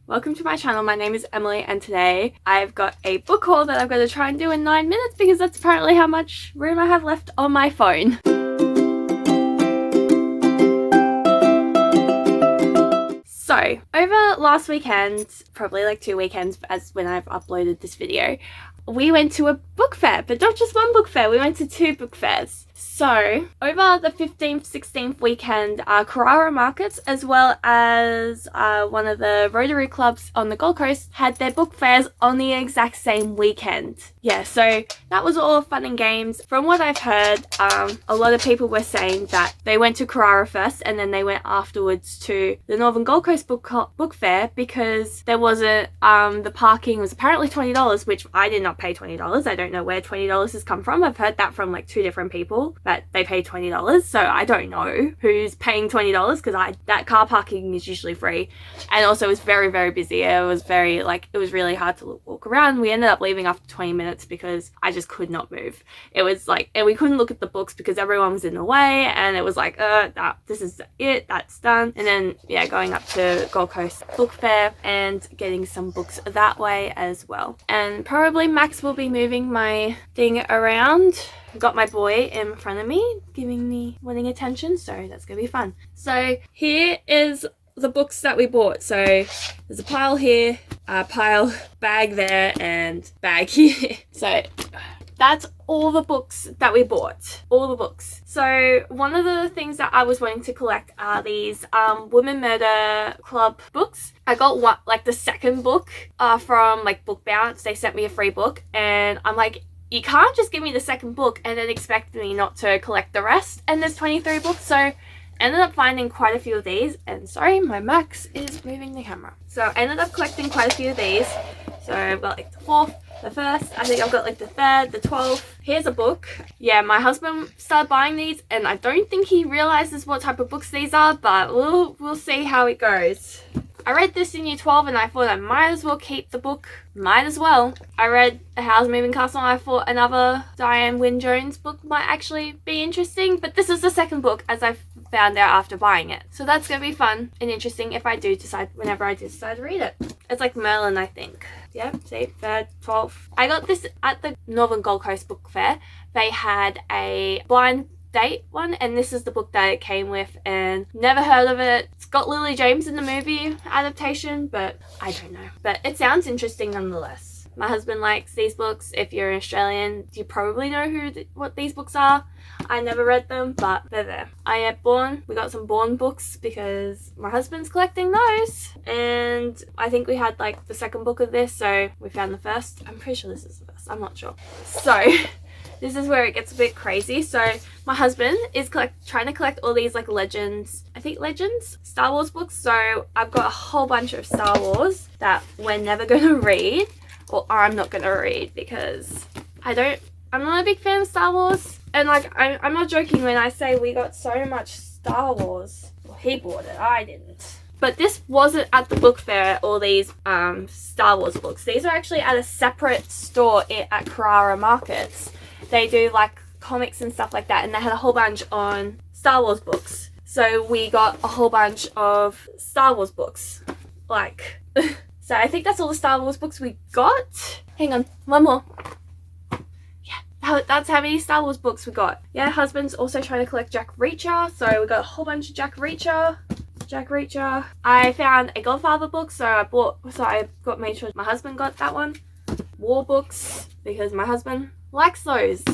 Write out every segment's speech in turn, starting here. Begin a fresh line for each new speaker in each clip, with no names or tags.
Welcome to my channel. My name is Emily and today I've got a book haul that I'm going to try and do in 9 minutes because that's apparently how much room I have left on my phone. So, over last weekend, probably like 2 weekends as when I've uploaded this video, we went to a book fair, but not just one book fair, we went to 2 book fairs. So, over the 15th, 16th weekend, Carrara Markets, as well as one of the Rotary clubs on the Gold Coast, had their book fairs on the exact same weekend. Yeah, so that was all fun and games. From what I've heard, a lot of people were saying that they went to Carrara first and then they went afterwards to the Northern Gold Coast book fair because there wasn't, the parking was apparently $20, which I did not pay $20. I don't know where $20 has come from. I've heard that from like 2 different people. That they pay $20, so I don't know who's paying $20 because that car parking is usually free, and also it was very, very busy. It was really hard to walk around. We ended up leaving after 20 minutes because I just could not move. It was like, and we couldn't look at the books because everyone was in the way, and it was like, this is it, that's done. And then yeah, going up to Gold Coast Book Fair and getting some books that way as well. And probably Max will be moving my thing around. Got my boy in front of me giving me wanting attention, so that's gonna be fun. So here is the books that we bought. So there's a pile here, bag there, and bag here. So that's all the books that we bought. All the books. So one of the things that I was wanting to collect are these Women Murder Club books. I got one, like the second book from like Book Bounce. They sent me a free book and I'm like, you can't just give me the second book and then expect me not to collect the rest. And there's 23 books, so ended up finding quite a few of these. And sorry, my Max is moving the camera. So I ended up collecting quite a few of these. So I've got like the 4th, the 1st, I think I've got like the 3rd, the 12th. Here's a book. Yeah, my husband started buying these and I don't think he realizes what type of books these are, but we'll see how it goes. I read this in year 12 and I thought I might as well keep the book. Might as well. I read The Howl's Moving Castle and I thought another Diane Wynne Jones book might actually be interesting, but this is the second book as I found out after buying it. So that's going to be fun and interesting if I do decide, whenever I do decide to read it. It's like Merlin, I think. Yeah, see, 3rd, 12th. I got this at the Northern Gold Coast Book Fair. They had a blind date one, and this is the book that it came with, and never heard of it. It's got Lily James in the movie adaptation, but I don't know. But it sounds interesting nonetheless. My husband likes these books. If you're an Australian, you probably know what these books are. I never read them, but they're there. I had Bourne. We got some Bourne books because my husband's collecting those. And I think we had like the second book of this, so we found the first. I'm pretty sure this is the first. I'm not sure. So this is where it gets a bit crazy. So my husband is trying to collect all these like Legends, Star Wars books. So I've got a whole bunch of Star Wars that we're never going to read, or I'm not going to read because I'm not a big fan of Star Wars. And like, I'm not joking when I say we got so much Star Wars. Well, he bought it, I didn't. But this wasn't at the book fair, all these Star Wars books. These are actually at a separate store at Carrara Markets. They do like comics and stuff like that, and they had a whole bunch on Star Wars books. So we got a whole bunch of Star Wars books. Like, so I think that's all the Star Wars books we got. Hang on, one more. Yeah, that's how many Star Wars books we got. Yeah, husband's also trying to collect Jack Reacher, so we got a whole bunch of Jack Reacher. I found a Godfather book, so I made sure my husband got that one. War books, because my husband likes those.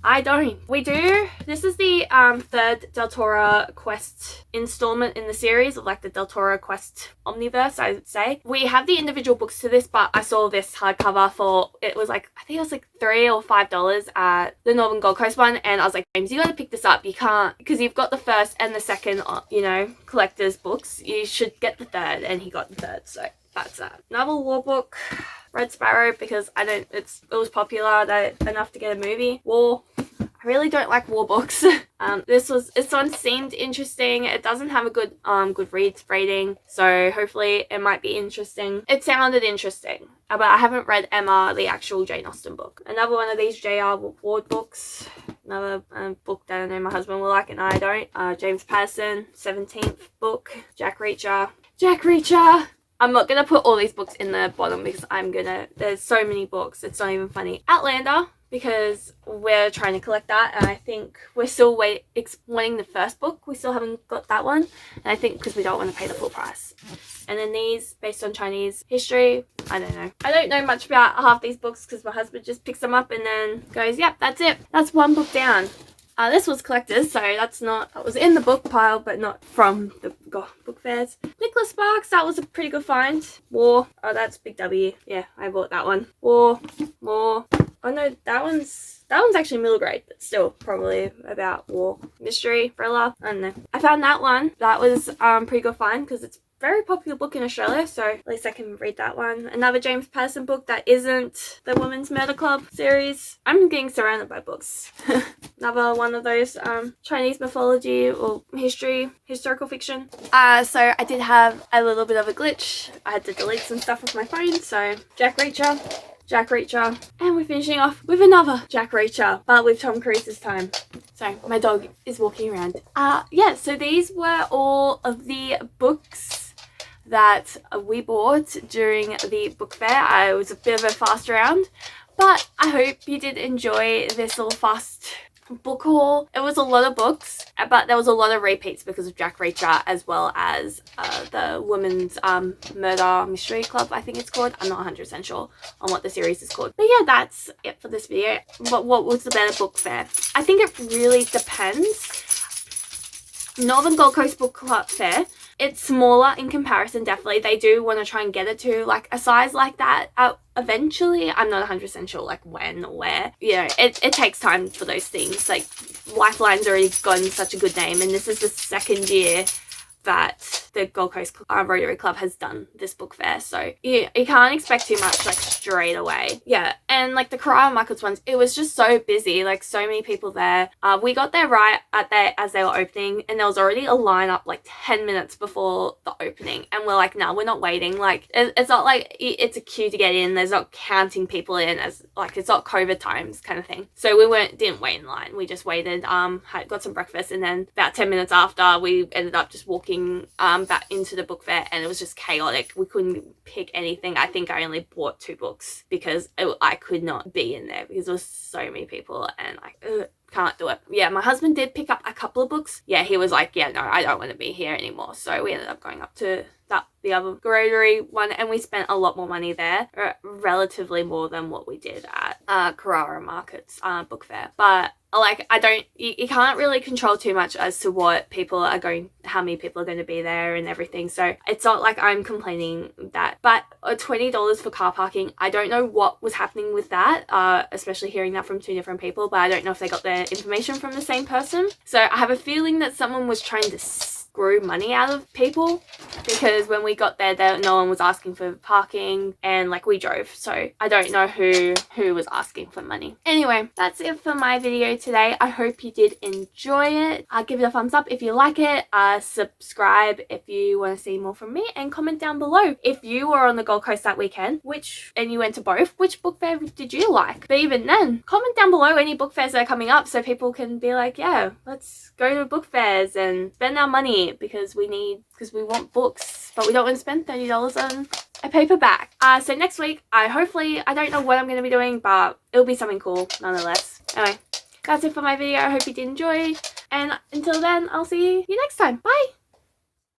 I don't. We do. This is the 3rd Del Toro Quest installment in the series of like the Del Toro Quest Omniverse, I would say. We have the individual books to this, but I saw this hardcover for, it was like, I think it was like $3 or $5 at the Northern Gold Coast one, and I was like, James, you gotta pick this up. You can't, because you've got the 1st and the 2nd, collector's books. You should get the 3rd, and he got the 3rd, so that's that. Another war book. Red Sparrow, because it was popular enough to get a movie. War. I really don't like war books. This one seemed interesting. It doesn't have a good Goodreads rating, so hopefully it might be interesting. It sounded interesting, but I haven't read Emma, the actual Jane Austen book. Another one of these J.R. Ward books. Another book that I know my husband will like and I don't. James Patterson, 17th book. Jack Reacher. I'm not gonna put all these books in the bottom because there's so many books, it's not even funny. Outlander, because we're trying to collect that, and I think we're still wanting the first book. We still haven't got that one, and I think because we don't want to pay the full price. And then these, based on Chinese history, I don't know. I don't know much about half these books because my husband just picks them up and then goes, yep, that's it. That's one book down. This was collectors, so that was in the book pile, but not from the book fairs. Nicholas Sparks, that was a pretty good find. War, oh, that's Big W. Yeah, I bought that one. War, more. Oh no, that one's actually middle grade, but still probably about war. Mystery, thriller, I don't know. I found that one. That was pretty good find because it's a very popular book in Australia, so at least I can read that one. Another James Patterson book that isn't the Women's Murder Club series. I'm getting surrounded by books. Another one of those Chinese mythology or historical fiction. So I did have a little bit of a glitch. I had to delete some stuff off my phone, so Jack Reacher, and we're finishing off with another Jack Reacher, but with Tom Cruise this time. So my dog is walking around. Yeah, so these were all of the books that we bought during the book fair. It was a bit of a fast round, but I hope you did enjoy this little fast book haul. It was a lot of books, but there was a lot of repeats because of Jack Reacher, as well as the Women's Murder Mystery Club, I think it's called. I'm not 100% sure on what the series is called. But yeah, that's it for this video. What was the better book fair? I think it really depends. Northern Gold Coast Book Club Fair, it's smaller in comparison, definitely. They do want to try and get it to like a size like that eventually. I'm not 100% sure like when or where. You know, it takes time for those things. Like Lifeline's already gotten such a good name, and this is the second year that the Gold Coast Rotary Club has done this book fair, so you can't expect too much like straight away. Yeah, and like the Carrara Markets ones, it was just so busy, like so many people there. We got there right as they were opening, and there was already a line up like 10 minutes before the opening, and we're like, no, we're not waiting. Like it's not like it's a queue to get in. There's not counting people in, as like it's not COVID times kind of thing. So we didn't wait in line. We just waited, got some breakfast, and then about 10 minutes after, we ended up just walking back into the book fair, and it was just chaotic. We couldn't pick anything. I think I only bought 2 books because I could not be in there because there was so many people, and I can't do it. Yeah, my husband did pick up a couple of books. Yeah, he was like, yeah, no, I don't want to be here anymore. So we ended up going up to the other Rotary one, and we spent a lot more money there, relatively more than what we did at Carrara Markets book fair. But like, you can't really control too much as to how many people are going to be there and everything. So it's not like I'm complaining that, but $20 for car parking, I don't know what was happening with that, especially hearing that from 2 different people, but I don't know if they got their information from the same person. So I have a feeling that someone was trying to screw money out of people, because when we got there, no one was asking for parking, and like we drove, so I don't know who was asking for money. Anyway, that's it for my video today. I hope you did enjoy it. Give it a thumbs up if you like it, subscribe if you want to see more from me, and comment down below if you were on the Gold Coast that weekend, and you went to both, which book fair did you like? But even then, comment down below any book fairs that are coming up, so people can be like, yeah, let's go to book fairs and spend our money, because we want books, but we don't want to spend $30 on a paperback. So next week, I don't know what I'm going to be doing, but it'll be something cool nonetheless. Anyway, that's it for my video. I hope you did enjoy, and until then, I'll see you next time. Bye!